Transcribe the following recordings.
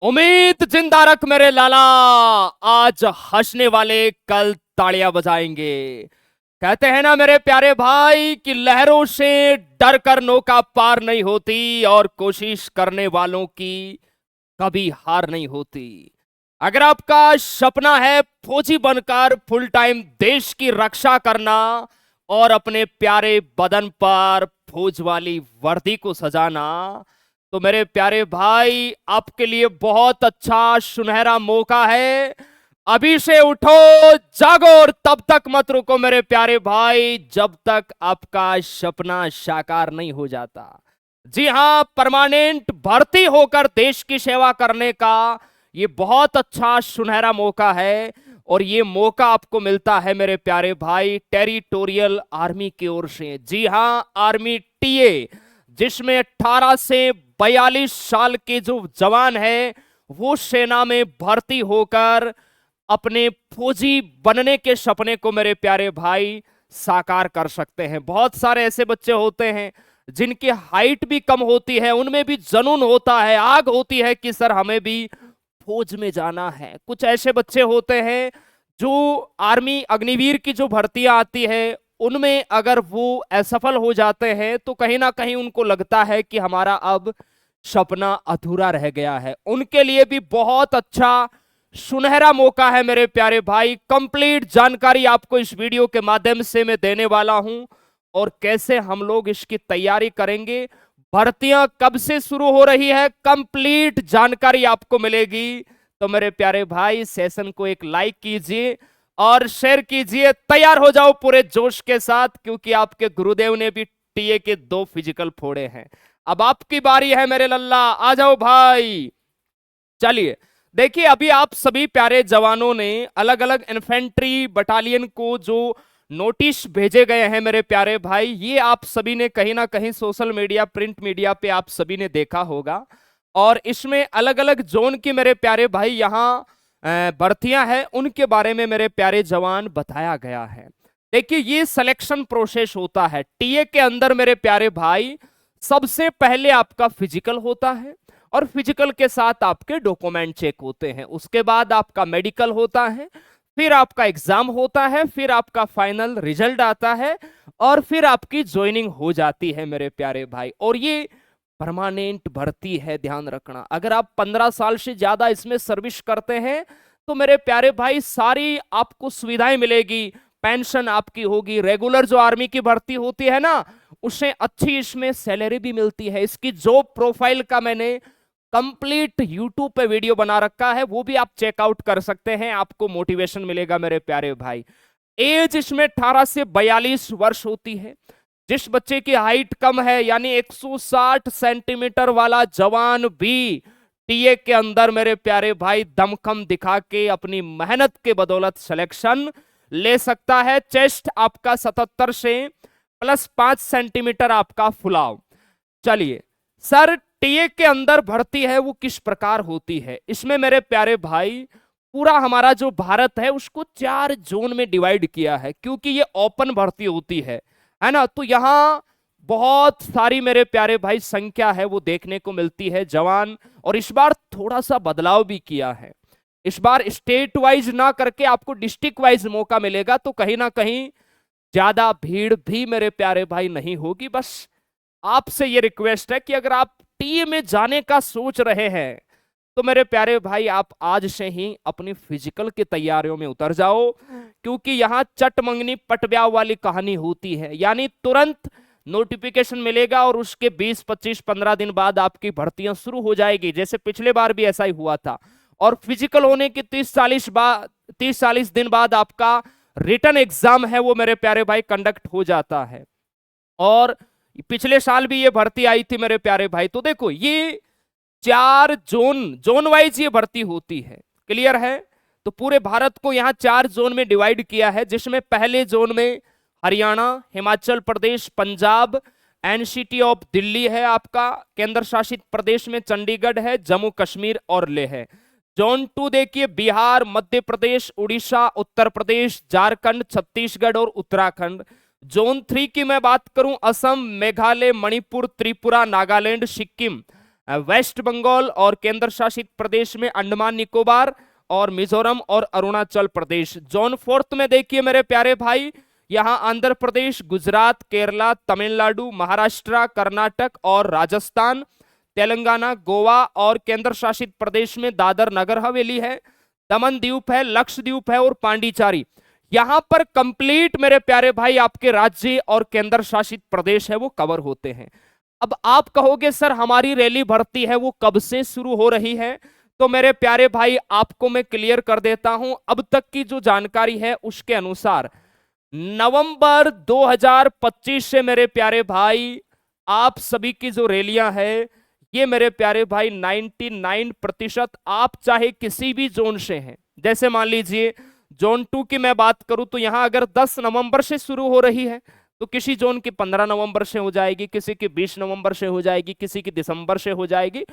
उम्मीद जिंदा रख मेरे लाला, आज हंसने वाले कल तालियां बजाएंगे। कहते हैं ना मेरे प्यारे भाई कि लहरों से डर कर नौका पार नहीं होती और कोशिश करने वालों की कभी हार नहीं होती। अगर आपका सपना है फौजी बनकर फुल टाइम देश की रक्षा करना और अपने प्यारे बदन पर फौज वाली वर्दी को सजाना, तो मेरे प्यारे भाई आपके लिए बहुत अच्छा सुनहरा मौका है। अभी से उठो, जागो और तब तक मत रुको मेरे प्यारे भाई जब तक आपका सपना साकार नहीं हो जाता। जी हां, परमानेंट भर्ती होकर देश की सेवा करने का ये बहुत अच्छा सुनहरा मौका है। और ये मौका आपको मिलता है मेरे प्यारे भाई टेरिटोरियल आर्मी की ओर से। जी हां, आर्मी टीए, जिसमें 18 से 42 साल के जो जवान है वो सेना में भर्ती होकर अपने फौजी बनने के सपने को मेरे प्यारे भाई साकार कर सकते हैं। बहुत सारे ऐसे बच्चे होते हैं जिनकी हाइट भी कम होती है, उनमें भी जुनून होता है, आग होती है कि सर हमें भी फौज में जाना है। कुछ ऐसे बच्चे होते हैं जो आर्मी अग्निवीर की जो भर्तियां आती है उनमें अगर वो असफल हो जाते हैं तो कहीं ना कहीं उनको लगता है कि हमारा अब सपना अधूरा रह गया है। उनके लिए भी बहुत अच्छा सुनहरा मौका है मेरे प्यारे भाई। कंप्लीट जानकारी आपको इस वीडियो के माध्यम से मैं देने वाला हूं और कैसे हम लोग इसकी तैयारी करेंगे, भर्तियां कब से शुरू हो रही है, कंप्लीट जानकारी आपको मिलेगी। तो मेरे प्यारे भाई सेशन को एक लाइक कीजिए और शेयर कीजिए। तैयार हो जाओ पूरे जोश के साथ, क्योंकि आपके गुरुदेव ने भी टीए के 2 फिजिकल फोड़े हैं। अब आपकी बारी है मेरे लल्ला, आ जाओ भाई। चलिए देखिए, अभी आप सभी प्यारे जवानों ने अलग अलग इन्फेंट्री बटालियन को जो नोटिस भेजे गए हैं मेरे प्यारे भाई, ये आप सभी ने कहीं ना कहीं सोशल मीडिया, प्रिंट मीडिया पे आप सभी ने देखा होगा। और इसमें अलग अलग जोन की मेरे प्यारे भाई यहाँ भर्तियां हैं, उनके बारे में मेरे प्यारे जवान बताया गया है। देखिए, ये सिलेक्शन प्रोसेस होता है टीए के अंदर मेरे प्यारे भाई। सबसे पहले आपका फिजिकल होता है और फिजिकल के साथ आपके डॉक्यूमेंट चेक होते हैं। उसके बाद आपका मेडिकल होता है, फिर आपका एग्जाम होता है, फिर आपका फाइनल रिजल्ट आता है और फिर आपकी ज्वाइनिंग हो जाती है मेरे प्यारे भाई। और ये परमानेंट भर्ती है, ध्यान रखना। अगर आप 15 साल से ज्यादा इसमें सर्विस करते हैं तो मेरे प्यारे भाई सारी आपको सुविधाएं मिलेगी। पेंशन आपकी होगी, रेगुलर जो आर्मी की भर्ती होती है ना उससे अच्छी इसमें सैलरी भी मिलती है। इसकी जॉब प्रोफाइल का मैंने कंप्लीट यूट्यूब पे वीडियो बना रखा है, वो भी आप चेकआउट कर सकते हैं, आपको मोटिवेशन मिलेगा मेरे प्यारे भाई। एज इसमें 18 से 42 वर्ष होती है। जिस बच्चे की हाइट कम है यानी 160 सेंटीमीटर वाला जवान भी टीए के अंदर मेरे प्यारे भाई दमखम दिखा के अपनी मेहनत के बदौलत सिलेक्शन ले सकता है। चेस्ट आपका 77 से प्लस 5 सेंटीमीटर आपका फुलाव। चलिए सर, टीए के अंदर भर्ती है वो किस प्रकार होती है? इसमें मेरे प्यारे भाई पूरा हमारा जो भारत है उसको 4 जोन में डिवाइड किया है, क्योंकि ये ओपन भर्ती होती है ना। तो यहां बहुत सारी मेरे प्यारे भाई संख्या है वो देखने को मिलती है जवान। और इस बार थोड़ा सा बदलाव भी किया है। इस बार स्टेट वाइज ना करके आपको डिस्ट्रिक्ट वाइज मौका मिलेगा, तो कहीं ना कहीं ज्यादा भीड़ भी मेरे प्यारे भाई नहीं होगी। बस आपसे ये रिक्वेस्ट है कि अगर आप टीए में जाने का सोच रहे हैं तो मेरे प्यारे भाई आप आज से ही अपनी फिजिकल की तैयारियों में उतर जाओ, क्योंकि यहां चटमंगनी पटब्याह वाली कहानी होती है। यानी तुरंत नोटिफिकेशन मिलेगा और उसके 20, 25, 15 दिन बाद आपकी भर्तियां शुरू हो जाएगी, जैसे पिछले बार भी ऐसा ही हुआ था। और फिजिकल होने के 30-40 दिन बाद आपका रिटन एग्जाम है वो मेरे प्यारे भाई कंडक्ट हो जाता है। और पिछले साल भी ये भर्ती आई थी मेरे प्यारे भाई। तो देखो, ये 4 जोन वाइज ये भर्ती होती है, क्लियर है? तो पूरे भारत को यहाँ 4 जोन में डिवाइड किया है, जिसमें पहले जोन में हरियाणा, हिमाचल प्रदेश, पंजाब, एनसीटी ऑफ दिल्ली है आपका, केंद्र शासित प्रदेश में चंडीगढ़ है, जम्मू कश्मीर और लेह है। जोन 2 देखिए बिहार, मध्य प्रदेश, उड़ीसा, उत्तर प्रदेश, झारखंड, छत्तीसगढ़ और उत्तराखंड। जोन 3 की मैं बात करूं, असम, मेघालय, मणिपुर, त्रिपुरा, नागालैंड, सिक्किम, वेस्ट बंगाल और केंद्र शासित प्रदेश में अंडमान निकोबार और मिजोरम और अरुणाचल प्रदेश। जोन 4 में देखिए मेरे प्यारे भाई, यहां आंध्र प्रदेश, गुजरात, केरला, तमिलनाडु, महाराष्ट्र, कर्नाटक और राजस्थान, तेलंगाना, गोवा और केंद्र शासित प्रदेश में दादर नगर हवेली है, दमन द्वीप है, लक्षद्वीप है और पांडिचारी। यहां पर कंप्लीट मेरे प्यारे भाई आपके राज्य और केंद्र शासित प्रदेश है वो कवर होते हैं। अब आप कहोगे सर हमारी रैली भर्ती है वो कब से शुरू हो रही है, तो मेरे प्यारे भाई आपको मैं क्लियर कर देता हूं। अब तक की जो जानकारी है उसके अनुसार नवंबर 2025 से मेरे प्यारे भाई आप सभी की जो रैलियां है ये मेरे प्यारे भाई 99% आप चाहे किसी भी जोन से हैं, जैसे मान लीजिए जोन 2 की मैं बात करूं तो यहां अगर 10 नवंबर से शुरू हो रही है तो किसी जोन की 15 नवंबर से हो जाएगी, किसी की 20 नवंबर से हो जाएगी, किसी की दिसंबर से हो जाएगी,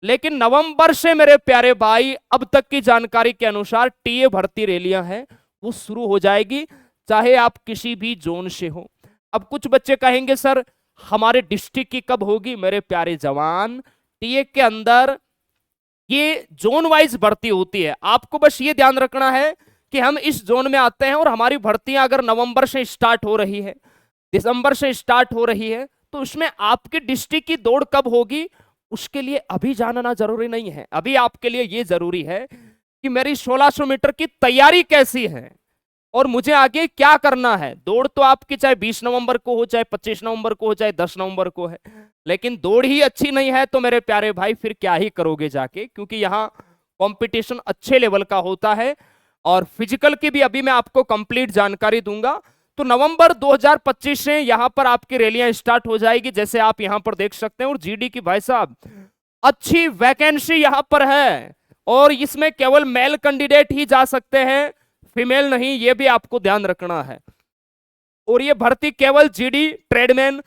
लेकिन नवंबर से मेरे प्यारे भाई अब तक की जानकारी के अनुसार टीए भर्ती रैलियां हैं वो शुरू हो जाएगी, चाहे आप किसी भी जोन से हो। अब कुछ बच्चे कहेंगे सर हमारे डिस्ट्रिक्ट की कब होगी? मेरे प्यारे जवान, टीए के अंदर ये जोन वाइज भर्ती होती है। आपको बस ये ध्यान रखना है कि हम इस जोन में आते हैं और हमारी भर्तियां अगर नवंबर से स्टार्ट हो रही है, दिसंबर से स्टार्ट हो रही है, तो उसमें आपके डिस्ट्रिक्ट की दौड़ कब होगी उसके लिए अभी जानना जरूरी नहीं है। अभी आपके लिए ये जरूरी है कि मेरी 1600 मीटर की तैयारी कैसी है और मुझे आगे क्या करना है। दौड़ तो आपकी चाहे 20 नवंबर को हो, चाहे 25 नवंबर को हो, चाहे 10 नवंबर को है, लेकिन दौड़ ही अच्छी नहीं है तो मेरे प्यारे भाई फिर क्या ही करोगे जाके, क्योंकि यहाँ कंपटीशन अच्छे लेवल का होता है। और फिजिकल की भी अभी मैं आपको कंप्लीट जानकारी दूंगा। तो नवंबर 2025 से यहां पर आपकी रैलियां स्टार्ट हो जाएगी, जैसे आप यहां पर देख सकते हैं। और जीडी की भाई साहब अच्छी वैकेंसी यहां पर है और इसमें केवल मेल कैंडिडेट ही जा सकते हैं, फीमेल नहीं, ये भी आपको ध्यान रखना है। और ये भर्ती केवल जीडी, ट्रेडमैन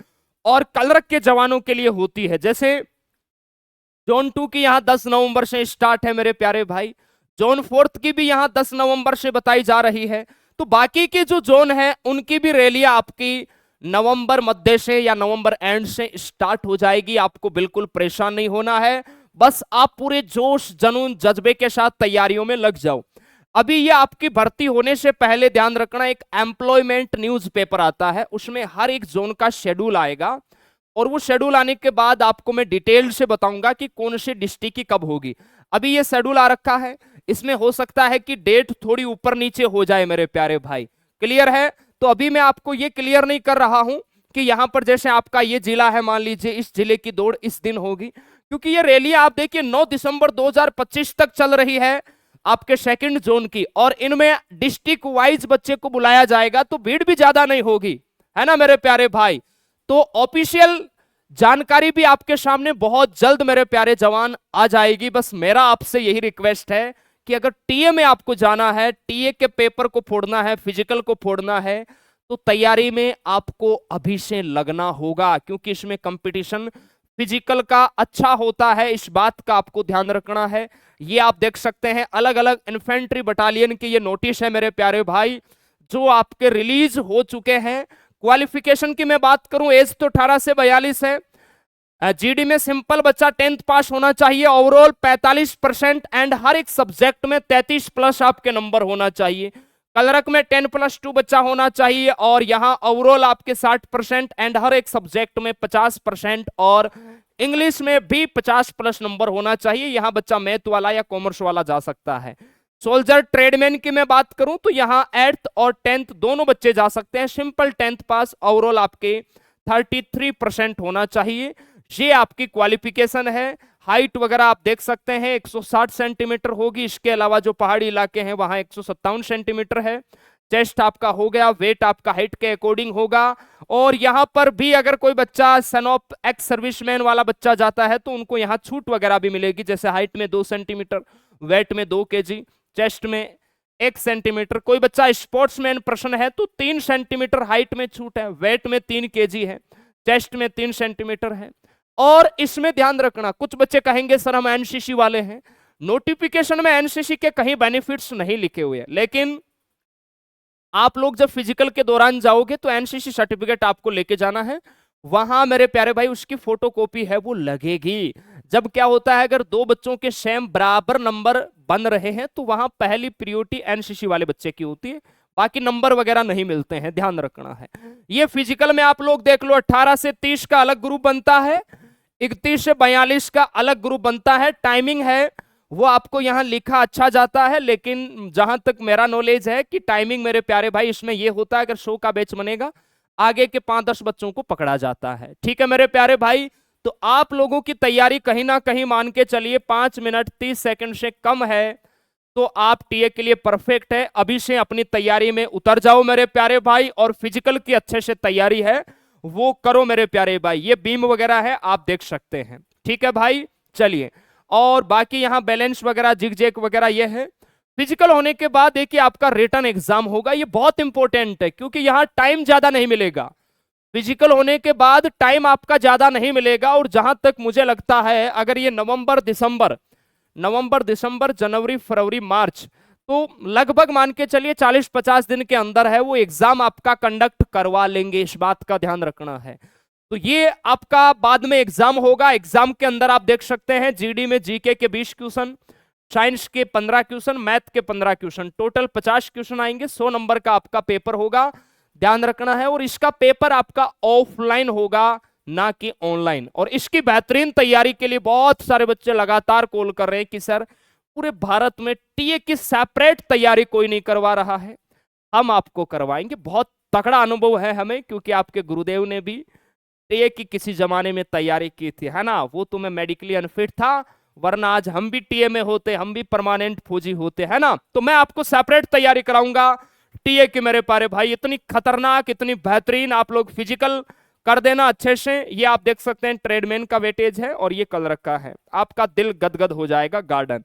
और कलरक के जवानों के लिए होती है। जैसे जोन 2 की यहां 10 नवंबर से स्टार्ट है मेरे प्यारे भाई, जोन 4 की भी यहां 10 नवंबर से बताई जा रही है। तो बाकी के जो जोन है उनकी भी रैलियां आपकी नवंबर मध्य से या नवंबर एंड से स्टार्ट हो जाएगी। आपको बिल्कुल परेशान नहीं होना है, बस आप पूरे जोश, जुनून, जज्बे के साथ तैयारियों में लग जाओ। अभी ये आपकी भर्ती होने से पहले ध्यान रखना, एक एम्प्लॉयमेंट न्यूज़पेपर आता है, उसमें हर एक जोन का शेड्यूल आएगा और वो शेड्यूल आने के बाद आपको मैं डिटेल से बताऊंगा कि कौन से डिस्ट्रिक्ट की कब होगी। अभी ये शेड्यूल आ रखा है, इसमें हो सकता है कि डेट थोड़ी ऊपर नीचे हो जाए मेरे प्यारे भाई, क्लियर है? तो अभी मैं आपको ये क्लियर नहीं कर रहा हूं कि यहां पर जैसे आपका ये जिला है, मान लीजिए इस जिले की दौड़ इस दिन होगी, क्योंकि ये रैलियां आप देखिए 9 दिसंबर 2025 तक चल रही है आपके सेकंड जोन की, और इनमें डिस्ट्रिक्ट वाइज बच्चे को बुलाया जाएगा तो भीड़ भी ज्यादा नहीं होगी, है ना मेरे प्यारे भाई। तो ऑफिशियल जानकारी भी आपके सामने बहुत जल्द मेरे प्यारे जवान आ जाएगी। बस मेरा आपसे यही रिक्वेस्ट है कि अगर टीए में आपको जाना है, टीए के पेपर को फोड़ना है, फिजिकल को फोड़ना है, तो तैयारी में आपको अभी से लगना होगा, क्योंकि इसमें कंपटीशन फिजिकल का अच्छा होता है, इस बात का आपको ध्यान रखना है। ये आप देख सकते हैं अलग अलग इन्फेंट्री बटालियन के ये नोटिस है मेरे प्यारे भाई, जो आपके रिलीज हो चुके हैं। क्वालिफिकेशन की मैं बात करूं, एज तो 18 से 42 है। जीडी में सिंपल बच्चा 10th पास होना चाहिए, ओवरऑल 45% एंड हर एक सब्जेक्ट में 33 प्लस आपके नंबर होना चाहिए। कलरक में 10+2 बच्चा होना चाहिए और यहां ओवरऑल आपके 60% एंड हर एक सब्जेक्ट में 50% और इंग्लिश में भी 50+ नंबर होना चाहिए। यहां बच्चा मैथ वाला या कॉमर्स वाला जा सकता है। सोल्जर ट्रेडमैन की मैं बात करूं तो यहां 8th और 10th दोनों बच्चे जा सकते हैं। सिंपल 10th पास, ओवरऑल आपके 33% होना चाहिए। ये आपकी क्वालिफिकेशन है। हाइट वगैरह आप देख सकते हैं 160 सेंटीमीटर होगी। इसके अलावा जो पहाड़ी इलाके हैं वहां 157 सेंटीमीटर है। चेस्ट आपका हो गया, वेट आपका हाइट के अकॉर्डिंग होगा। और यहां पर भी अगर कोई बच्चा सन ऑफ एक्स सर्विसमैन वाला बच्चा जाता है तो उनको यहां छूट वगैरह भी मिलेगी, जैसे हाइट में 2 सेंटीमीटर, वेट में 2 kg, चेस्ट में 1 सेंटीमीटर। कोई बच्चा स्पोर्ट्समैन पर्सन है तो 3 सेंटीमीटर हाइट में छूट है, वेट में 3 kg है, चेस्ट में 3 सेंटीमीटर है। और इसमें ध्यान रखना, कुछ बच्चे कहेंगे सर हम एनसीसी वाले हैं, नोटिफिकेशन में एनसीसी के कहीं बेनिफिट्स नहीं लिखे हुए हैं, लेकिन आप लोग जब फिजिकल के दौरान जाओगे तो एनसीसी सर्टिफिकेट आपको लेके जाना है। वहां मेरे प्यारे भाई उसकी फोटोकॉपी है वो लगेगी। जब क्या होता है, अगर दो बच्चों के सेम बराबर नंबर बन रहे हैं तो वहां पहली प्रियोरिटी एनसीसी वाले बच्चे की होती है, बाकी नंबर वगैरह नहीं मिलते हैं, ध्यान रखना है। ये फिजिकल में आप लोग देख लो, 18 से 30 का अलग ग्रुप बनता है, 31 से 42 का अलग ग्रुप बनता है। टाइमिंग है वो आपको यहां लिखा अच्छा जाता है, लेकिन जहां तक मेरा नॉलेज है कि टाइमिंग मेरे प्यारे भाई इसमें ये होता है, अगर 100 का बैच बनेगा आगे के 5-10 बच्चों को पकड़ा जाता है। ठीक है मेरे प्यारे भाई, तो आप लोगों की तैयारी कहीं ना कहीं मान के चलिए 5 मिनट 30 सेकंड से कम है तो आप टीए के लिए परफेक्ट है। अभी से अपनी तैयारी में उतर जाओ मेरे प्यारे भाई, और फिजिकल की अच्छे से तैयारी है वो करो मेरे प्यारे भाई। ये बीम वगैरह है आप देख सकते हैं, ठीक है भाई। चलिए, और बाकी यहां बैलेंस वगैरह जिग जैग वगैरह ये है। फिजिकल होने के बाद देखिए आपका रिटन एग्जाम होगा, ये बहुत इंपॉर्टेंट है क्योंकि यहां टाइम ज्यादा नहीं मिलेगा। फिजिकल होने के बाद टाइम आपका ज्यादा नहीं मिलेगा, और जहां तक मुझे लगता है अगर ये नवंबर दिसंबर जनवरी फरवरी मार्च, तो लगभग मान के चलिए 40-50 दिन के अंदर है वो एग्जाम आपका कंडक्ट करवा लेंगे, इस बात का ध्यान रखना है। तो ये आपका बाद में एग्जाम होगा। एग्जाम के अंदर आप देख सकते हैं जीडी में जीके के 20 क्वेश्चन, साइंस के 15 क्वेश्चन, मैथ के 15 क्वेश्चन, टोटल 50 क्वेश्चन आएंगे। 100 नंबर का आपका पेपर होगा, ध्यान रखना है। और इसका पेपर आपका ऑफलाइन होगा ना कि ऑनलाइन। और इसकी बेहतरीन तैयारी के लिए बहुत सारे बच्चे लगातार कॉल कर रहे हैं कि सर पूरे भारत में टीए की सेपरेट तैयारी कोई नहीं करवा रहा है, हम आपको करवाएंगे। बहुत तगड़ा अनुभव है हमें, क्योंकि आपके गुरुदेव ने भी टीए की किसी जमाने में तैयारी की थी, है ना। वो तुम्हें मेडिकली अनफिट था, वरना आज हम भी टीए में होते, हम भी परमानेंट फौजी होते, है ना। तो मैं आपको सेपरेट तैयारी कराऊंगा टीए की मेरे प्यारे भाई। इतनी खतरनाक, इतनी बेहतरीन, आप लोग फिजिकल कर देना अच्छे से। ये आप देख सकते हैं ट्रेडमैन का वेटेज है और ये कल रखा है, आपका दिल गदगद हो जाएगा गार्डन।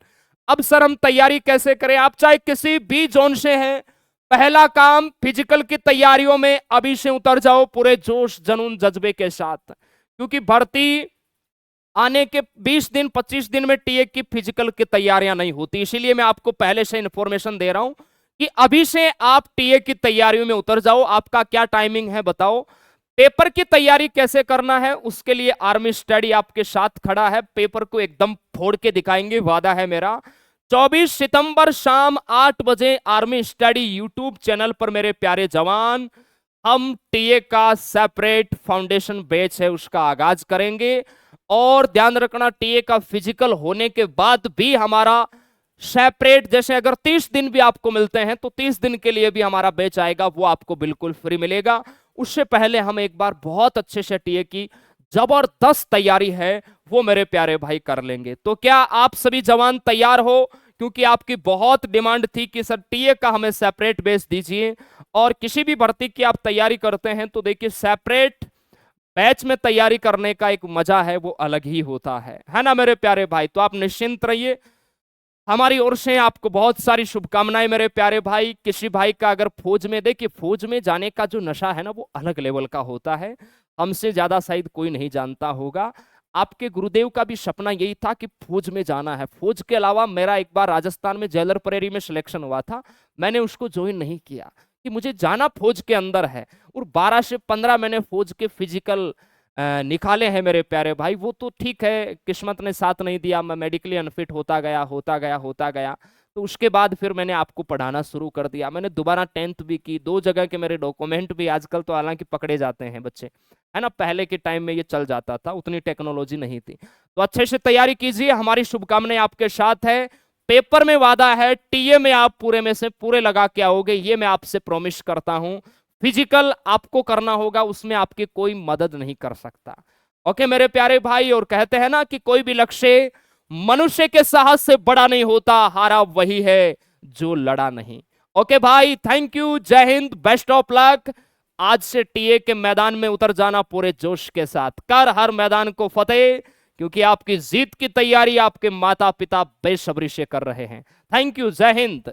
अब सर हम तैयारी कैसे करें? आप चाहे किसी भी जोन से हैं, पहला काम फिजिकल की तैयारियों में अभी से उतर जाओ पूरे जोश जुनून जज्बे के साथ, क्योंकि भर्ती आने के 20 दिन 25 दिन में टीए की फिजिकल की तैयारियां नहीं होती। इसीलिए मैं आपको पहले से इंफॉर्मेशन दे रहा हूं कि अभी से आप टीए की तैयारियों में उतर जाओ। आपका क्या टाइमिंग है बताओ, पेपर की तैयारी कैसे करना है उसके लिए आर्मी स्टडी आपके साथ खड़ा है। पेपर को एकदम फोड़ के दिखाएंगे, वादा है मेरा। 24 सितंबर शाम 8 बजे आर्मी स्टडी यूट्यूब चैनल पर मेरे प्यारे जवान, हम टीए का सेपरेट फाउंडेशन बैच है उसका आगाज करेंगे। और ध्यान रखना, टीए का फिजिकल होने के बाद भी हमारा सेपरेट, जैसे अगर 30 दिन भी आपको मिलते हैं तो 30 दिन के लिए भी हमारा बैच आएगा, वो आपको बिल्कुल फ्री मिलेगा। उससे पहले हम एक बार बहुत अच्छे से टीए की जबरदस्त तैयारी है वो मेरे प्यारे भाई कर लेंगे। तो क्या आप सभी जवान तैयार हो? क्योंकि आपकी बहुत डिमांड थी कि सर टीए का हमें सेपरेट बैच दीजिए। और किसी भी भर्ती की आप तैयारी करते हैं तो देखिए सेपरेट बैच में तैयारी करने का एक मजा है वो अलग ही होता है ना मेरे प्यारे भाई। तो आप निश्चिंत रहिए, हमारी ओर से आपको बहुत सारी शुभकामनाएं मेरे प्यारे भाई। किसी भाई का अगर फौज में, देखिए फौज में जाने का जो नशा है ना वो अलग लेवल का होता है, हमसे ज्यादा शायद कोई नहीं जानता होगा। आपके गुरुदेव का भी सपना यही था कि फौज में जाना है। फौज के अलावा मेरा एक बार राजस्थान में जेलर परेरी में सिलेक्शन हुआ था, मैंने उसको ज्वाइन नहीं किया कि मुझे जाना फौज के अंदर है। और 12 से 15 मैंने फौज के फिजिकल निकाले हैं मेरे प्यारे भाई। वो तो ठीक है, किस्मत ने साथ नहीं दिया, मैं मेडिकली अनफिट होता गया। तो उसके बाद फिर मैंने आपको पढ़ाना शुरू कर दिया। मैंने दोबारा 10th भी की, 2 जगह के मेरे डॉक्यूमेंट भी, आजकल तो हालांकि पकड़े जाते हैं बच्चे, है ना। पहले के टाइम में ये चल जाता था, उतनी टेक्नोलॉजी नहीं थी। तो अच्छे से तैयारी कीजिए, हमारी शुभकामनाएं आपके साथ है। पेपर में वादा है टीए में आप पूरे में से पूरे लगा के आओगे, ये मैं आपसे प्रॉमिस करता हूं। फिजिकल आपको करना होगा, उसमें आपकी कोई मदद नहीं कर सकता। ओके मेरे प्यारे भाई, और कहते हैं ना कि कोई भी लक्ष्य मनुष्य के साहस से बड़ा नहीं होता, हारा वही है जो लड़ा नहीं। ओके भाई, थैंक यू, जय हिंद, बेस्ट ऑफ लक। आज से टीए के मैदान में उतर जाना पूरे जोश के साथ, कर हर मैदान को फतेह, क्योंकि आपकी जीत की तैयारी आपके माता पिता बेसब्री से कर रहे हैं। थैंक यू, जय हिंद।